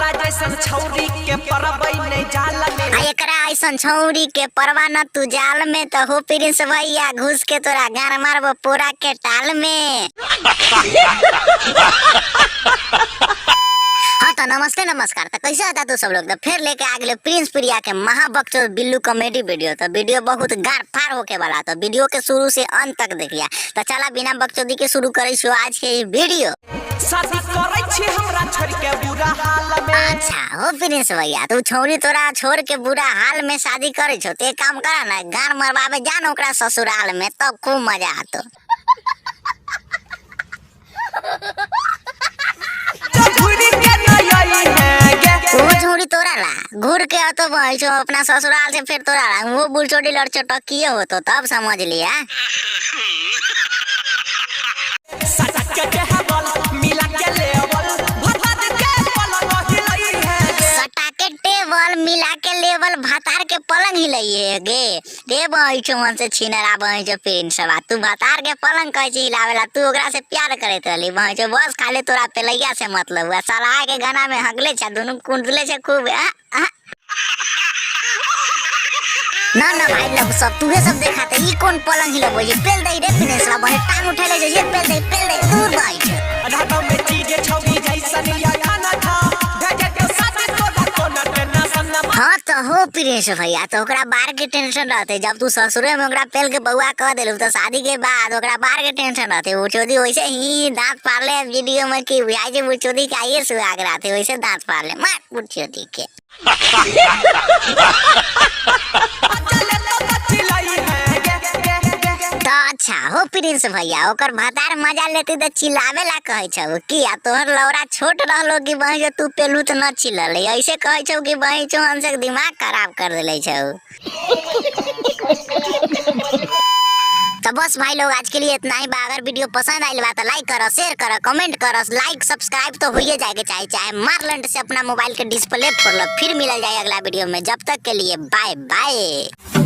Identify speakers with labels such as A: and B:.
A: हमरा जैसन छौरी के परबै नहीं जाल में।
B: एकरा ऐसन छौरी के परवा न तू जाल में तो हो प्रिंस भैया घुस के तोरा गार मारबो पोरा के टाल में। हाँ तो नमस्ते नमस्कार। तो कैसे आता तू सब लोग? तो फिर लेके आ गए प्रिंस प्रिया के महाबकचोद बिल्लू कॉमेडी वीडियो। तो वीडियो बहुत गार फार होके वाला, तो वीडियो के शुरू से अंत तक देखिए। तो चला बिना बकचोदी के शुरू करे छो आज के वीडियो।
A: शादी करे छी हमरा छोड़ के बुरा हाल में।
B: अच्छा हो प्रिंस भैया, तू छौरी तोरा छोड़ के बुरा हाल में शादी करे छो, ते काम करा ना गार मरवावे जान ओकरा ससुराल में, तब खूब मजा आतो। वो छौरी तोरा ला घूर के आतो भाई छो अपना ससुराल से, फिर तोरा ला वो बुलचोड़ी लड़ चटकिए हो तो तब समझ लिया। सटाके टेबल मिला के लेवल भातार के पलंग हिलाइए गे रे भाई छो मन से छीनरा भाई छो प्रिंस बा। तू भातार के पलंग कैसे हिलावेला? तू ओकरा से प्यार करत रहली भाई छो, बस खाली तोरा पेलैया से मतलब हुआ। साला के गाना में हगले छ दोनों कुंडले से खूब ना ना भाई लोग सब तुहे सब देखाते ई कौन पलंग हिलाबो ये पेल दई रे प्रिंस बा। बहे टांग उठेले जे ये पेल दई दूर भाई छो।
A: रातों में चीजे छौरी जैसन या खाना खा भेजे के साथ तोरा कोना टेंशन ना।
B: हाँ तो हो प्रिंस भैया, तो ओकरा बार के टेंशन रहते। जब तू ससुरे में ओकरा पेल के बउआ कह देलू तो शादी के बाद ओकरा बार के टेंशन रहते। वो चोदी वैसे ही दांत पार ले वीडियो में कि भाई जे वो चोदी का ये सुहाग रहते वैसे दांत पार ले मार वो चोदी के। तो अच्छा हो प्रिंस भैया, ओकर भातार मजा लेती तो चिल्लावे ला कहे छौ कि आ तोहर लौरा छोट रहलो कि बही जो तू पेलू तो न चिल्लले, ऐसे कहे छौ कि बही छो हमसे दिमाग खराब कर देले छौ। तो बस भाई लोग आज के लिए इतना ही बा। अगर वीडियो पसंद आइल बा तो लाइक करो, शेयर करो, कमेंट करो, लाइक सब्सक्राइब तो होइए जाएगा चाहे मारलंड से अपना मोबाइल के डिस्प्ले फोड़ लो। फिर मिला जाए अगला वीडियो में, जब तक के लिए बाय बाय।